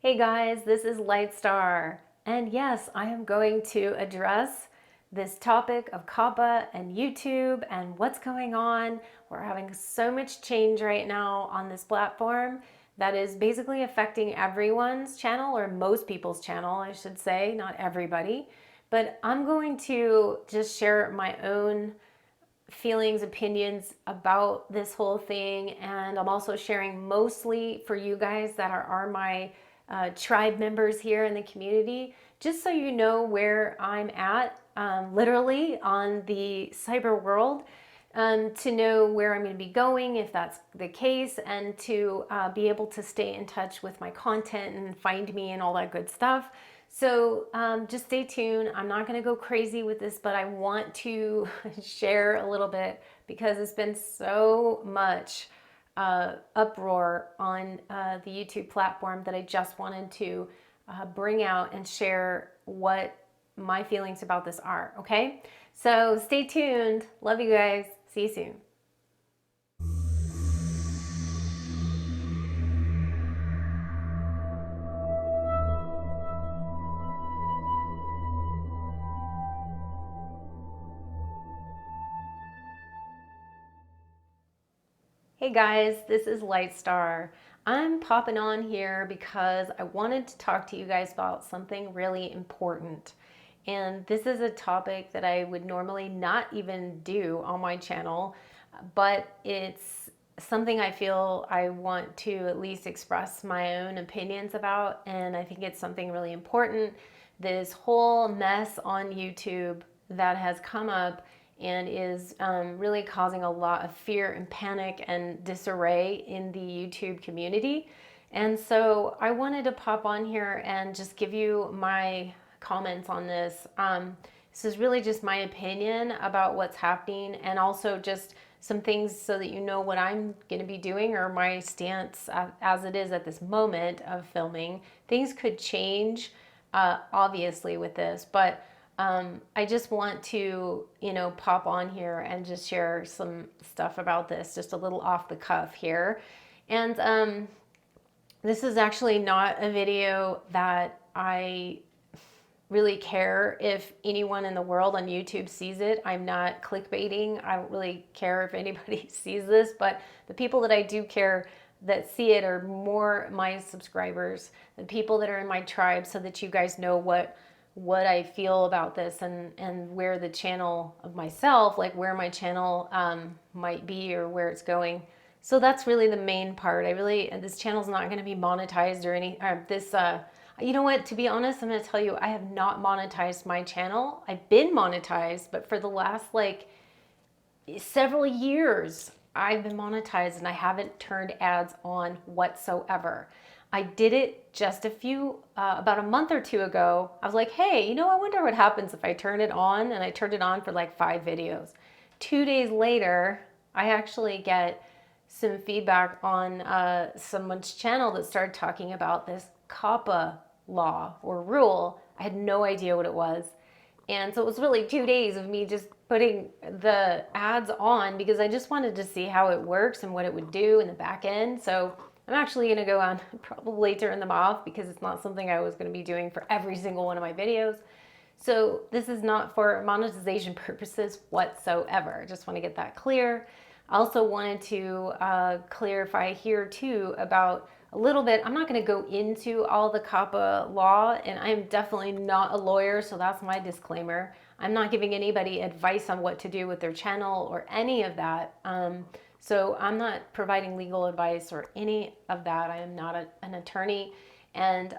Hey guys, this is Lightstar, and yes, I am going to address this topic of COPPA and YouTube and what's going on. We're having so much change right now on this platform that is basically affecting everyone's channel, or most people's channel, I should say, not everybody. But I'm going to just share my own feelings, opinions about this whole thing, and I'm also sharing mostly for you guys that are my tribe members here in the community, just so you know where I'm at, literally on the cyber world, to know where I'm going to be going if that's the case, and to be able to stay in touch with my content and find me and all that good stuff. So just stay tuned. I'm not going to go crazy with this, but I want to share a little bit because it's been so much uproar on the YouTube platform that I just wanted to bring out and share what my feelings about this are. Okay, so stay tuned. Love you guys. See you soon. Hey guys, this is Lightstar. I'm popping on here because I wanted to talk to you guys about something really important. And this is a topic that I would normally not even do on my channel, but it's something I feel I want to at least express my own opinions about. And I think it's something really important. This whole mess on YouTube that has come up and is really causing a lot of fear and panic and disarray in the YouTube community. And so I wanted to pop on here and just give you my comments on this. This is really just my opinion about what's happening, and also just some things so that you know what I'm going to be doing, or my stance as it is at this moment of filming. Things could change, obviously, with this, but I just want to, pop on here and just share some stuff about this, just a little off the cuff here. And this is actually not a video that I really care if anyone in the world on YouTube sees it. I'm not clickbaiting. I don't really care if anybody sees this, but the people that I do care that see it are more my subscribers, the people that are in my tribe, so that you guys know what I feel about this, and where the channel of myself, like where my channel might be or where it's going. So that's really the main part. This channel's not going to be monetized or you know what, to be honest, I'm going to tell you, I have not monetized my channel. I've been monetized, but for the last several years, I've been monetized and I haven't turned ads on whatsoever. I did it just about a month or two ago. I was like, hey, I wonder what happens if I turn it on, and I turned it on for like 5 videos. 2 days later, I actually get some feedback on someone's channel that started talking about this COPPA law or rule. I had no idea what it was. And so it was really 2 days of me just putting the ads on because I just wanted to see how it works and what it would do in the back end. So I'm actually going to go on probably turn them off because it's not something I was going to be doing for every single one of my videos. So this is not for monetization purposes whatsoever. I just want to get that clear. I also wanted to clarify here too about a little bit. I'm not going to go into all the COPPA law, and I'm definitely not a lawyer, so that's my disclaimer. I'm not giving anybody advice on what to do with their channel or any of that. So I'm not providing legal advice or any of that. I am not an attorney, and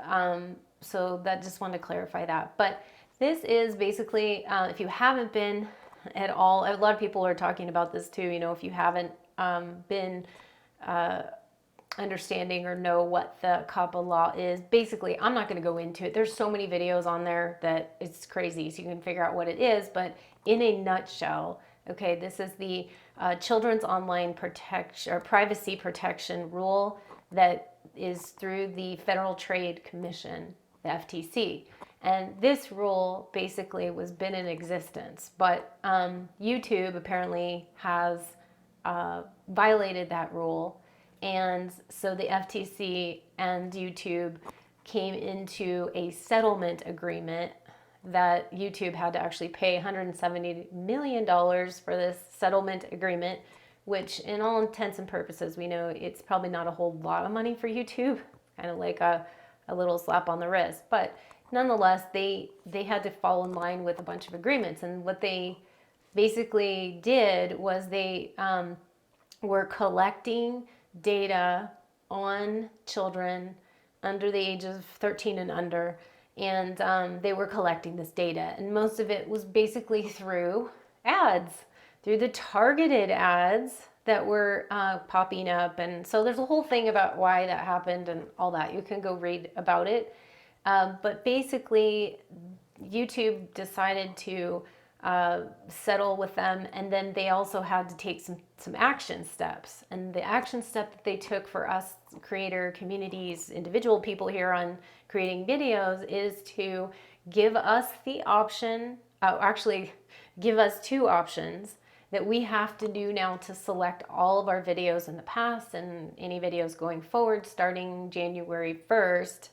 so that just wanted to clarify that. But this is basically, if you haven't been at all, a lot of people are talking about this too, if you haven't been understanding or know what the COPPA law is. Basically, I'm not going to go into it. There's so many videos on there that it's crazy, so you can figure out what it is. But in a nutshell, okay, this is the Children's Online Protection or Privacy Protection Rule that is through the Federal Trade Commission, the FTC. And this rule basically was been in existence, but YouTube apparently has violated that rule. And so the FTC and YouTube came into a settlement agreement that YouTube had to actually pay $170 million for this settlement agreement, which in all intents and purposes, we know it's probably not a whole lot of money for YouTube, kind of like a little slap on the wrist. But nonetheless, they had to fall in line with a bunch of agreements. And what they basically did was they were collecting data on children under the age of 13 and under, and they were collecting this data, and most of it was basically through ads, through the targeted ads that were popping up. And so there's a whole thing about why that happened and all that. You can go read about it. But basically, YouTube decided to settle with them, and then they also had to take some action steps. And the action step that they took for us creator communities, individual people here on creating videos, is to give us the option, actually give us two options that we have to do now to select all of our videos in the past and any videos going forward starting January 1st,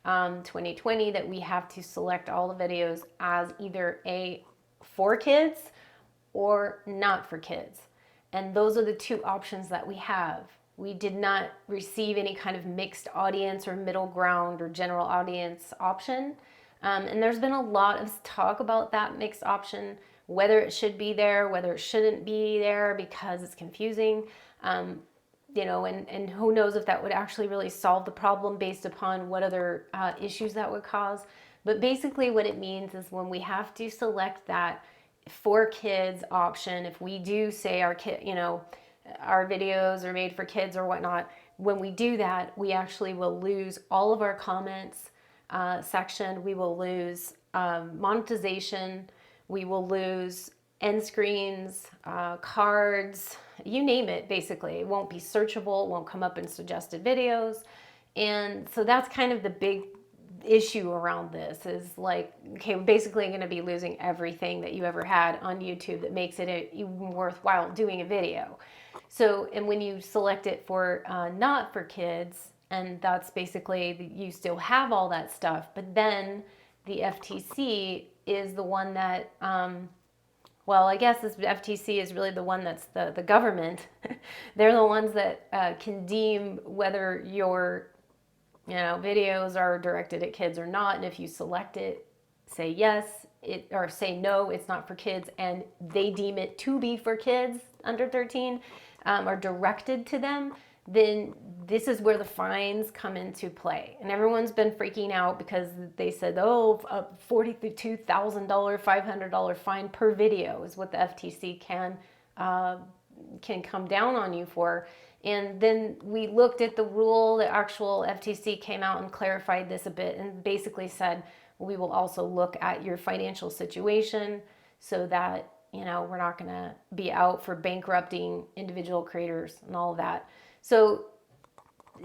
2020, that we have to select all the videos as either for kids or not for kids. And those are the two options that we have. We did not receive any kind of mixed audience or middle ground or general audience option. And there's been a lot of talk about that mixed option, whether it should be there, whether it shouldn't be there, because it's confusing. And who knows if that would actually really solve the problem based upon what other issues that would cause. But basically what it means is when we have to select that for kids option, if we do say our videos are made for kids or whatnot, when we do that, we actually will lose all of our comments section. We will lose monetization. We will lose end screens, cards, you name it, basically. It won't be searchable. It won't come up in suggested videos. And so that's kind of the big issue around this, is like, okay, we're basically going to be losing everything that you ever had on YouTube that makes it even worthwhile doing a video. So, and when you select it for not for kids, and that's basically, you still have all that stuff, but then the FTC is the one that, well, I guess this FTC is really the one that's the government. They're the ones that can deem whether your videos are directed at kids or not. And if you select it, say yes, or say no, it's not for kids, and they deem it to be for kids under 13, or directed to them, then this is where the fines come into play. And everyone's been freaking out because they said, oh, a $42,000, $500 fine per video is what the FTC can come down on you for. And then we looked at the rule. The actual FTC came out and clarified this a bit and basically said, we will also look at your financial situation so that, we're not going to be out for bankrupting individual creators and all of that. So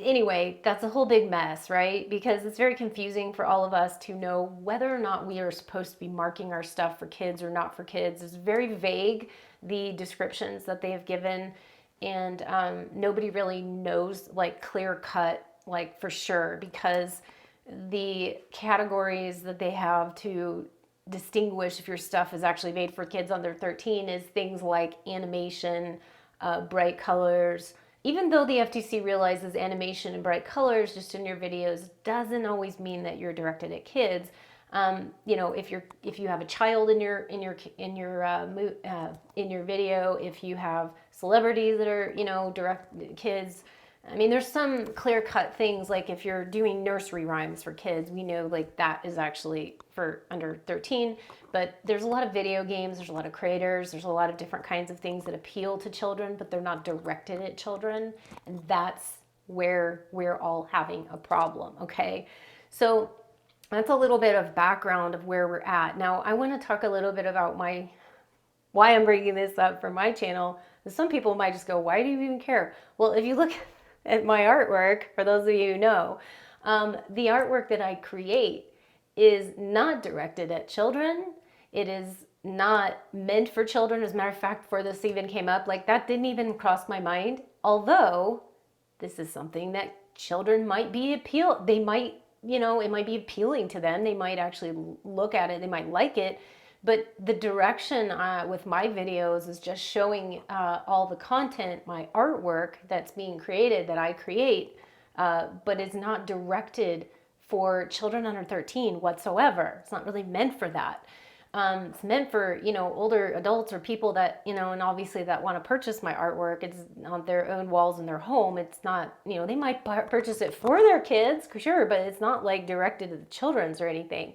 anyway, that's a whole big mess, right? Because it's very confusing for all of us to know whether or not we are supposed to be marking our stuff for kids or not for kids. It's very vague, the descriptions that they have given. And nobody really knows, like, clear cut, like, for sure, because the categories that they have to distinguish if your stuff is actually made for kids under 13 is things like animation, bright colors. Even though the FTC realizes animation and bright colors just in your videos doesn't always mean that you're directed at kids. If you have a child in your video, if you have celebrities that are direct kids, I mean, there's some clear-cut things, like if you're doing nursery rhymes for kids, we know like that is actually for under 13. But there's a lot of video games, there's a lot of creators, there's a lot of different kinds of things that appeal to children, but they're not directed at children, and that's where we're all having a problem. Okay, so that's a little bit of background of where we're at. Now, I want to talk a little bit about why I'm bringing this up for my channel. Some people might just go, why do you even care? Well, if you look at my artwork, for those of you who know, the artwork that I create is not directed at children. It is not meant for children. As a matter of fact, before this even came up, like, that didn't even cross my mind. Although this is something that children might be they might it might be appealing to them. They might actually look at it, they might like it. But the direction with my videos is just showing all the content, my artwork that's being created, that I create, but it's not directed for children under 13 whatsoever. It's not really meant for that. It's meant for, older adults or people that, and obviously that want to purchase my artwork. It's on their own walls in their home. It's not, they might purchase it for their kids, sure, but it's not like directed to the children's or anything.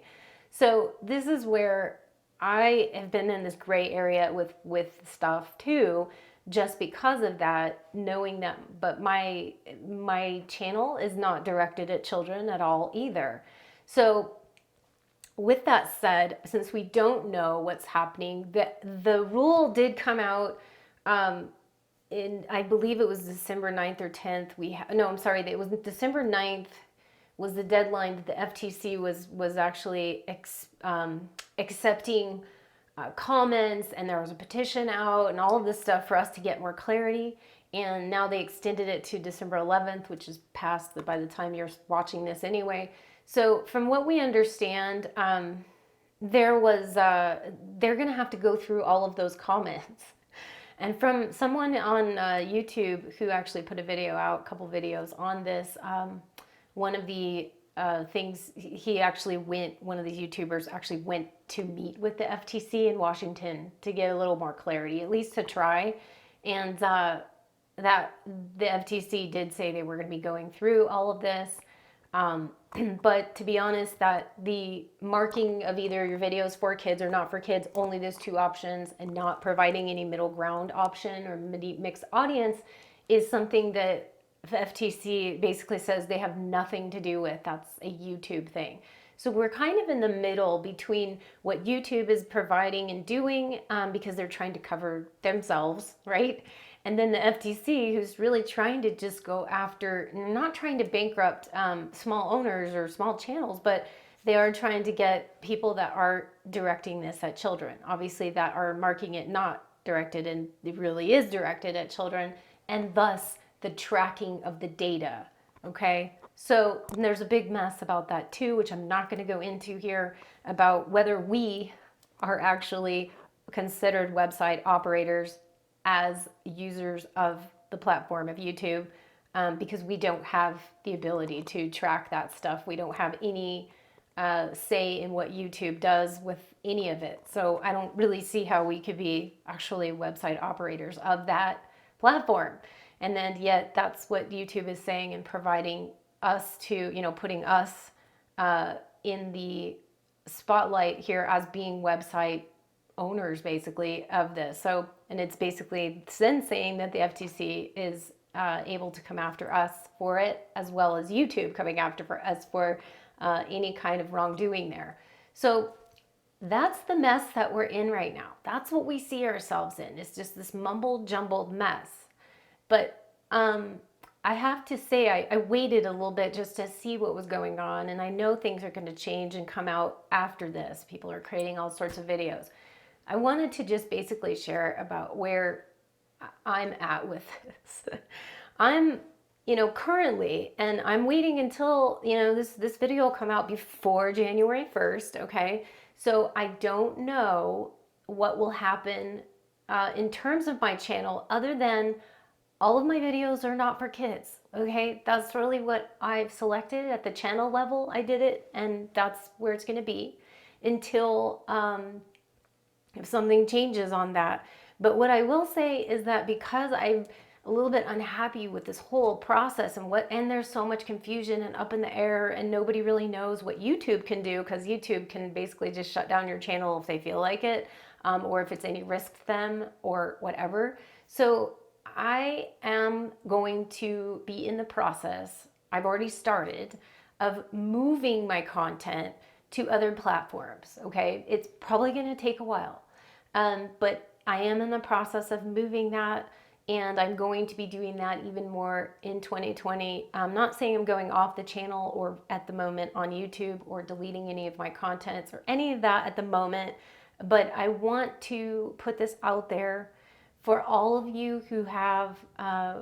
So this is where I have been in this gray area with stuff too, just because of that, knowing that, but my channel is not directed at children at all either. So with that said, since we don't know what's happening, the rule did come out in, I believe it was December 9th or 10th. It was December 9th was the deadline that the FTC was actually accepting comments, and there was a petition out and all of this stuff for us to get more clarity. And now they extended it to December 11th, which is past by the time you're watching this anyway. So from what we understand, they're going to have to go through all of those comments. And from someone on YouTube who actually put a couple videos on this, one of the things, one of these YouTubers actually went to meet with the FTC in Washington to get a little more clarity, at least to try. And that the FTC did say they were going to be going through all of this. But to be honest, that the marking of either your videos for kids or not for kids, only those two options, and not providing any middle ground option or mixed audience, is something that the FTC basically says they have nothing to do with. That's a YouTube thing. So we're kind of in the middle between what YouTube is providing and doing, because they're trying to cover themselves, right? And then the FTC, who's really trying to just go after, not trying to bankrupt small owners or small channels, but they are trying to get people that are directing this at children, obviously, that are marking it not directed, and it really is directed at children, and thus the tracking of the data, okay? So there's a big mess about that too, which I'm not going to go into here, about whether we are actually considered website operators as users of the platform of YouTube, because we don't have the ability to track that stuff. We don't have any say in what YouTube does with any of it. So I don't really see how we could be actually website operators of that platform. And then yet that's what YouTube is saying, and providing us to, putting us in the spotlight here as being website owners basically of this. So, and it's basically then saying that the FTC is able to come after us for it, as well as YouTube coming after us for any kind of wrongdoing there. So that's the mess that we're in right now. That's what we see ourselves in. It's just this mumbled jumbled mess. But I have to say, I waited a little bit just to see what was going on, and I know things are going to change and come out after this. People are creating all sorts of videos. I wanted to just basically share about where I'm at with this. I'm, currently, and I'm waiting until, this video will come out before January 1st, okay? So I don't know what will happen in terms of my channel, other than all of my videos are not for kids, okay? That's really what I've selected at the channel level. I did it, and that's where it's going to be until if something changes on that. But what I will say is that because I'm a little bit unhappy with this whole process, and there's so much confusion and up in the air, and nobody really knows what YouTube can do, because YouTube can basically just shut down your channel if they feel like it, or if it's any risk to them or whatever. So I am going to be in the process, I've already started, of moving my content to other platforms, okay? It's probably going to take a while, but I am in the process of moving that, and I'm going to be doing that even more in 2020. I'm not saying I'm going off the channel or at the moment on YouTube, or deleting any of my contents or any of that at the moment, but I want to put this out there for all of you who have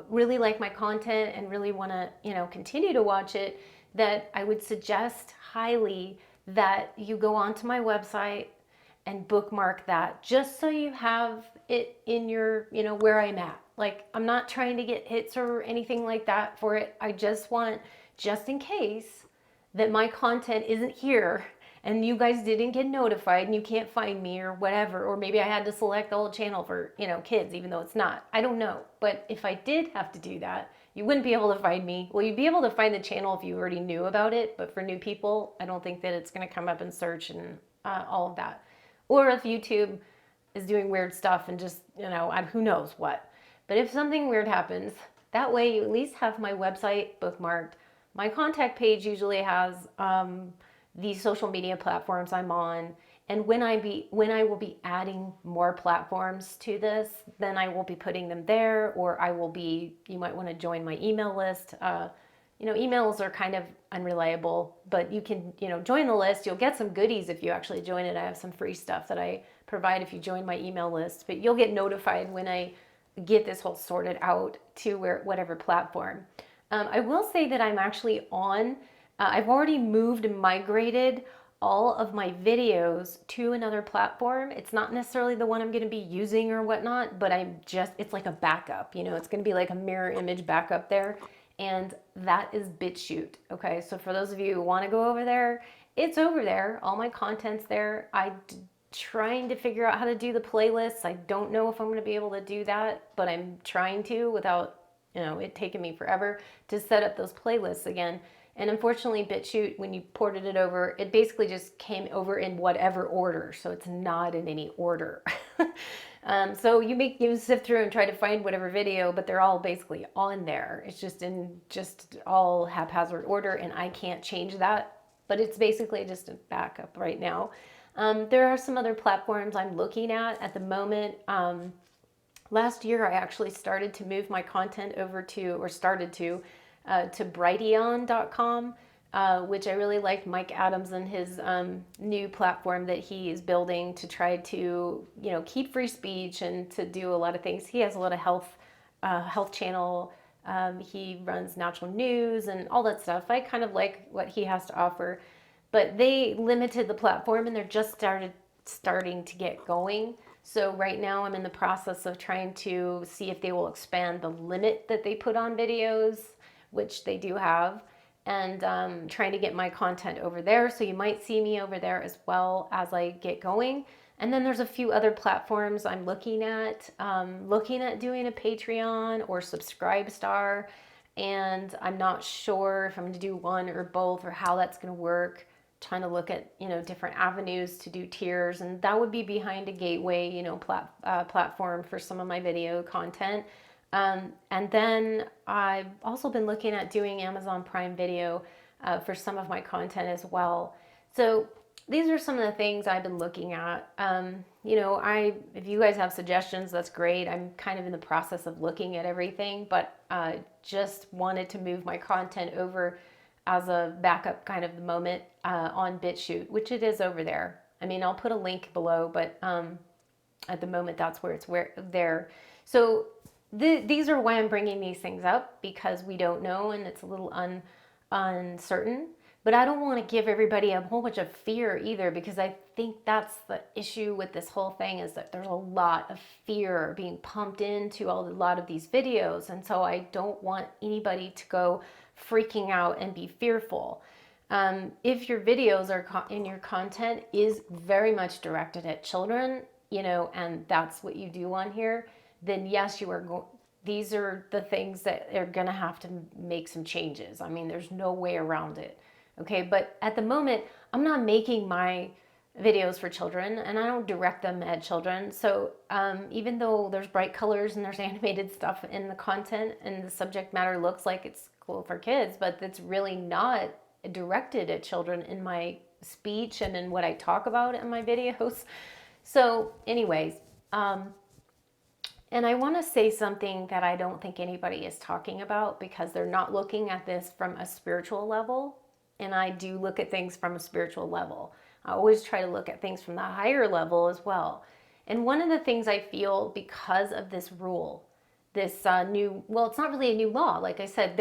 really like my content and really want to, continue to watch it, that I would suggest highly that you go onto my website and bookmark that, just so you have it in your, where I'm at. Like, I'm not trying to get hits or anything like that for it. I just want, just in case that my content isn't here and you guys didn't get notified and you can't find me or whatever, or maybe I had to select the whole channel for, kids, even though it's not. I don't know. But if I did have to do that, you wouldn't be able to find me. Well, you'd be able to find the channel if you already knew about it, but for new people, I don't think that it's going to come up in search and all of that. Or if YouTube is doing weird stuff and just, who knows what. But if something weird happens, that way you at least have my website bookmarked. My contact page usually has these social media platforms I'm on. And when I will be adding more platforms to this, then I will be putting them there, or you might want to join my email list. Emails are kind of unreliable, but you can, join the list. You'll get some goodies if you actually join it. I have some free stuff that I provide if you join my email list, but you'll get notified when I get this whole sorted out to whatever platform. I will say that I'm actually on, I've already moved and migrated all of my videos to another platform. It's not necessarily the one I'm going to be using or whatnot, but it's like a backup, it's going to be like a mirror image backup there. And that is BitChute. Okay, so for those of you who want to go over there, it's over there. All my content's there. I'm trying to figure out how to do the playlists. I don't know if I'm going to be able to do that, but I'm trying to without, it taking me forever to set up those playlists again. And unfortunately, BitChute, when you ported it over, it basically just came over in whatever order. So it's not in any order. So you sift through and try to find whatever video, but they're all basically on there. It's just in all haphazard order, and I can't change that. But it's basically just a backup right now. There are some other platforms I'm looking at the moment. Last year, I actually started to move my content over to Brighteon.com, which I really liked Mike Adams and his new platform that he is building to try to, keep free speech and to do a lot of things. He has a lot of health channel. He runs natural news and all that stuff. I kind of like what he has to offer, but they limited the platform and they're just starting to get going. So right now I'm in the process of trying to see if they will expand the limit that they put on videos, which they do have, and trying to get my content over there. So you might see me over there as well as I get going. And then there's a few other platforms I'm looking at doing a Patreon or Subscribestar, and I'm not sure if I'm going to do one or both or how that's going to work. Trying to look at different avenues to do tiers, and that would be behind a gateway platform for some of my video content. And then I've also been looking at doing Amazon Prime Video for some of my content as well. So these are some of the things I've been looking at. If you guys have suggestions, that's great. I'm kind of in the process of looking at everything, but just wanted to move my content over as a backup kind of the moment on BitChute, which it is over there. I mean, I'll put a link below, but at the moment that's where it's there. So these are why I'm bringing these things up, because we don't know and it's a little uncertain. But I don't want to give everybody a whole bunch of fear either, because I think that's the issue with this whole thing, is that there's a lot of fear being pumped into a lot of these videos. And so I don't want anybody to go freaking out and be fearful. If your videos in your content is very much directed at children, and that's what you do on here, then yes, these are the things that are going to have to make some changes. I mean, there's no way around it. Okay, but at the moment, I'm not making my videos for children and I don't direct them at children. So even though there's bright colors and there's animated stuff in the content and the subject matter looks like it's cool for kids, but it's really not directed at children in my speech and in what I talk about in my videos. So anyways, and I want to say something that I don't think anybody is talking about, because they're not looking at this from a spiritual level. And I do look at things from a spiritual level. I always try to look at things from the higher level as well. And one of the things I feel, because of this rule, this well, it's not really a new law. Like I said,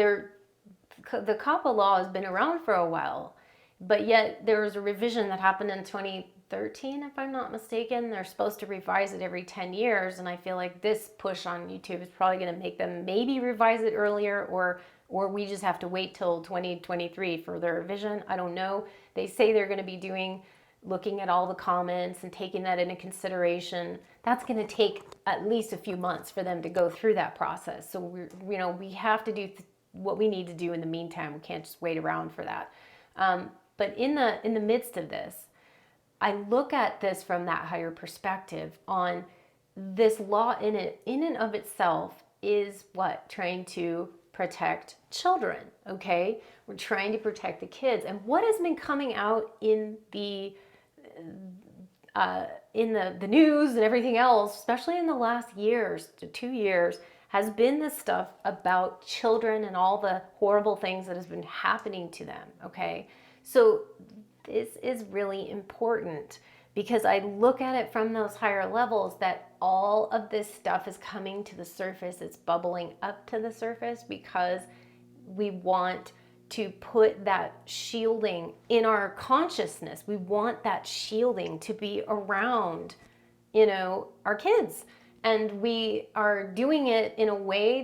the COPPA law has been around for a while, but yet there was a revision that happened in 2013, if I'm not mistaken. They're supposed to revise it every 10 years, and I feel like this push on YouTube is probably going to make them maybe revise it earlier, or we just have to wait till 2023 for their revision. I don't know. They say they're going to be looking at all the comments and taking that into consideration. That's going to take at least a few months for them to go through that process. So we have to do what we need to do in the meantime. We can't just wait around for that. But in the midst of this, I look at this from that higher perspective on this law in and of itself is what? Trying to protect children, okay? We're trying to protect the kids. And what has been coming out in the news and everything else, especially in the last years to 2 years, has been this stuff about children and all the horrible things that has been happening to them, okay? So this is really important because I look at it from those higher levels that all of this stuff is coming to the surface. It's bubbling up to the surface because we want to put that shielding in our consciousness. We want that shielding to be around, our kids. And we are doing it in a way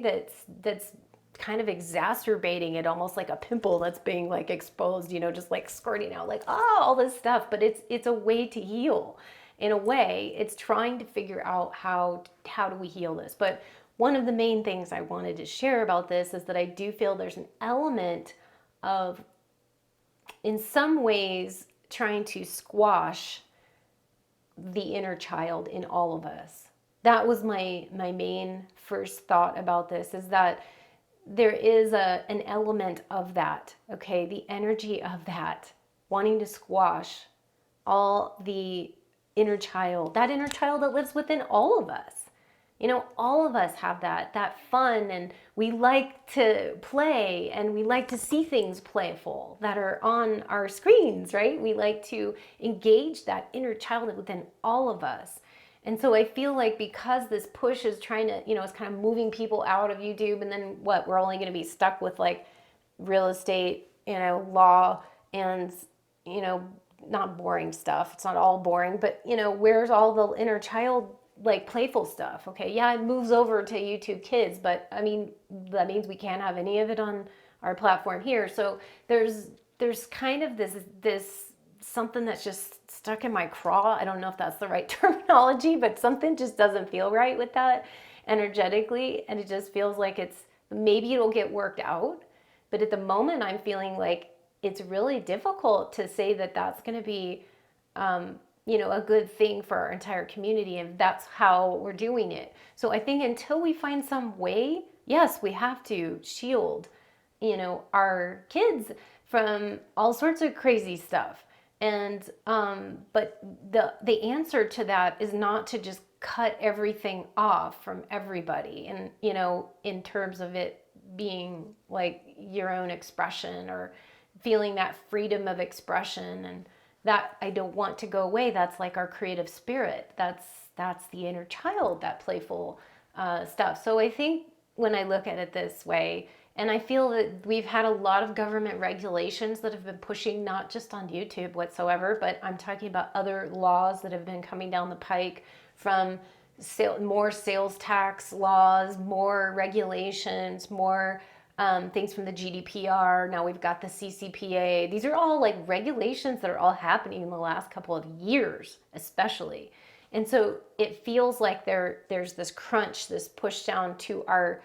that's kind of exacerbating it, almost like a pimple that's being like exposed, just like squirting out, like, all this stuff. But it's a way to heal. In a way, it's trying to figure out how do we heal this. But one of the main things I wanted to share about this is that I do feel there's an element of, in some ways, trying to squash the inner child in all of us. That was my main first thought about this, is that there is an element of that, okay? The energy of that, wanting to squash all the inner child, that inner child that lives within all of us. All of us have that fun, and we like to play, and we like to see things playful that are on our screens, right? We like to engage that inner child within all of us. And so I feel like because this push is trying to, it's kind of moving people out of YouTube, and then we're only going to be stuck with like real estate, law, and, not boring stuff. It's not all boring, but, where's all the inner child, like playful stuff? Okay. Yeah, it moves over to YouTube Kids, but I mean, that means we can't have any of it on our platform here. So there's kind of this something that's just stuck in my craw. I don't know if that's the right terminology, but something just doesn't feel right with that energetically. And it just feels like maybe it'll get worked out. But at the moment, I'm feeling like it's really difficult to say that that's going to be, a good thing for our entire community. And that's how we're doing it. So I think until we find some way, yes, we have to shield, our kids from all sorts of crazy stuff. And but the answer to that is not to just cut everything off from everybody, and in terms of it being like your own expression or feeling that freedom of expression, and that I don't want to go away. That's like our creative spirit. That's the inner child, that playful stuff. So I think when I look at it this way, and I feel that we've had a lot of government regulations that have been pushing, not just on YouTube whatsoever, but I'm talking about other laws that have been coming down the pike, from more sales tax laws, more regulations, more things from the GDPR. Now we've got the CCPA. These are all like regulations that are all happening in the last couple of years, especially. And so it feels like there's this crunch, this push down to our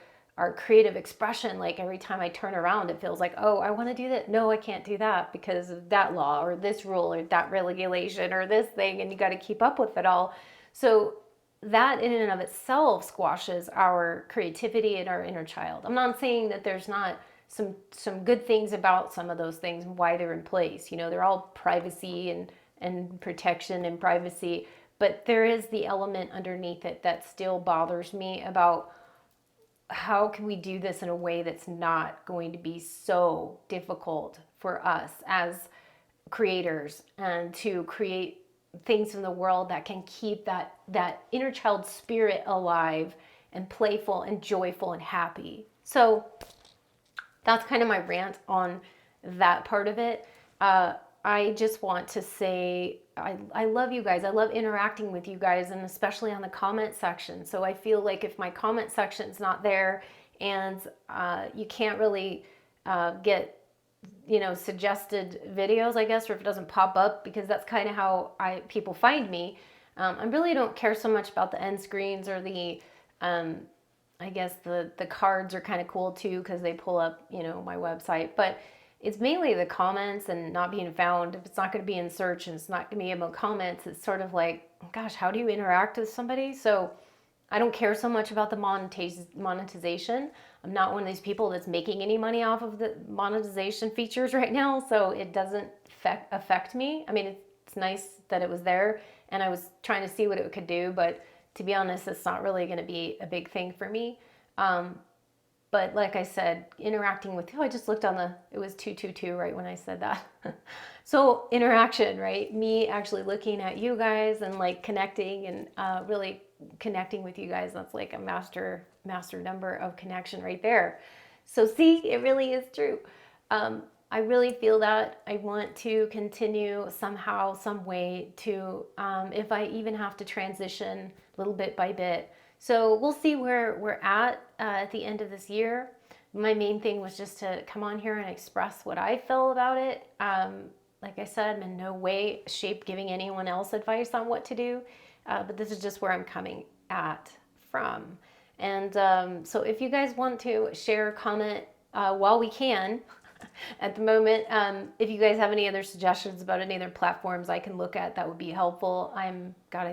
creative expression. Like every time I turn around, it feels like, oh, I want to do that. No, I can't do that because of that law or this rule or that regulation or this thing, and you got to keep up with it all. So that in and of itself squashes our creativity and our inner child. I'm not saying that there's not some good things about some of those things and why they're in place. They're all privacy and protection and privacy, but there is the element underneath it that still bothers me about how can we do this in a way that's not going to be so difficult for us as creators, and to create things in the world that can keep that inner child spirit alive and playful and joyful and happy. So that's kind of my rant on that part of it. I just want to say I love you guys. I love interacting with you guys, and especially on the comment section. So I feel like if my comment section's not there, and you can't really get, you know, suggested videos, I guess, or if it doesn't pop up, because that's kind of how people find me. I really don't care so much about the end screens or the I guess the cards are kind of cool too, because they pull up, you know, my website. But it's mainly the comments and not being found. If it's not going to be in search and it's not going to be about comments, it's sort of like, gosh, how do you interact with somebody? So I don't care so much about the monetization. I'm not one of these people that's making any money off of the monetization features right now, so it doesn't affect me. I mean, it's nice that it was there, and I was trying to see what it could do, but to be honest, it's not really going to be a big thing for me. But like I said, interacting with, I just looked on it was 222 right when I said that. So interaction, right? Me actually looking at you guys and like connecting and really connecting with you guys. That's like a master number of connection right there. So see, it really is true. I really feel that I want to continue somehow, some way to, if I even have to transition little bit by bit. So we'll see where we're at the end of this year. My main thing was just to come on here and express what I feel about it. Like I said, I'm in no way, shape giving anyone else advice on what to do, but this is just where I'm coming at from. And so if you guys want to share, comment while we can, at the moment, if you guys have any other suggestions about any other platforms I can look at, that would be helpful. I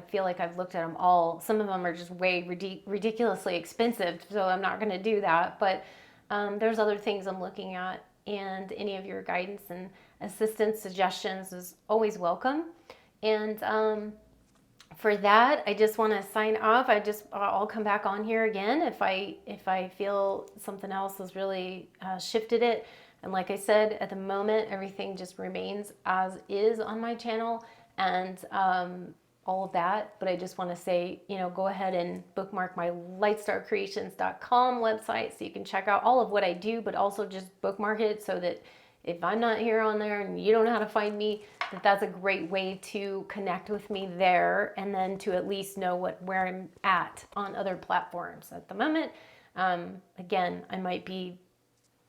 feel like I've looked at them all. Some of them are just way ridiculously expensive, so I'm not going to do that. But there's other things I'm looking at, and any of your guidance and assistance, suggestions is always welcome. And for that, I just want to sign off. I'll come back on here again if I feel something else has really shifted it. And like I said, at the moment, everything just remains as is on my channel, and all of that. But I just want to say, you know, go ahead and bookmark my lightstarcreations.com website so you can check out all of what I do, but also just bookmark it so that if I'm not here on there and you don't know how to find me, that's a great way to connect with me there, and then to at least know where I'm at on other platforms. At the moment, again, I might be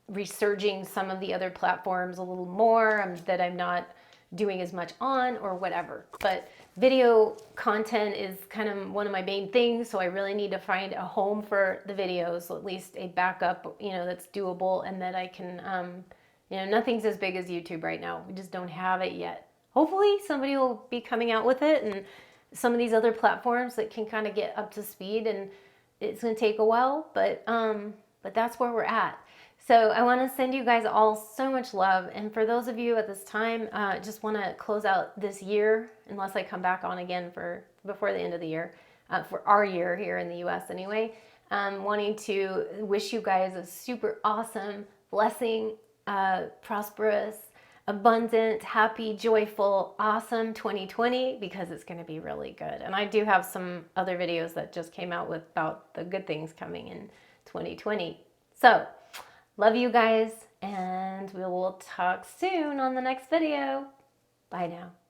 resurging some of the other platforms a little more that I'm not doing as much on, or whatever. But video content is kind of one of my main things, so I really need to find a home for the videos, so at least a backup, you know, that's doable, and that I can, you know, nothing's as big as YouTube right now. We just don't have it yet. Hopefully somebody will be coming out with it, and some of these other platforms that can kind of get up to speed, and it's going to take a while, but that's where we're at. So I want to send you guys all so much love. And for those of you at this time, just want to close out this year, unless I come back on again before the end of the year, for our year here in the US anyway, wanting to wish you guys a super awesome, blessing, prosperous, abundant, happy, joyful, awesome 2020, because it's going to be really good. And I do have some other videos that just came out about the good things coming in 2020. So love you guys, and we will talk soon on the next video. Bye now.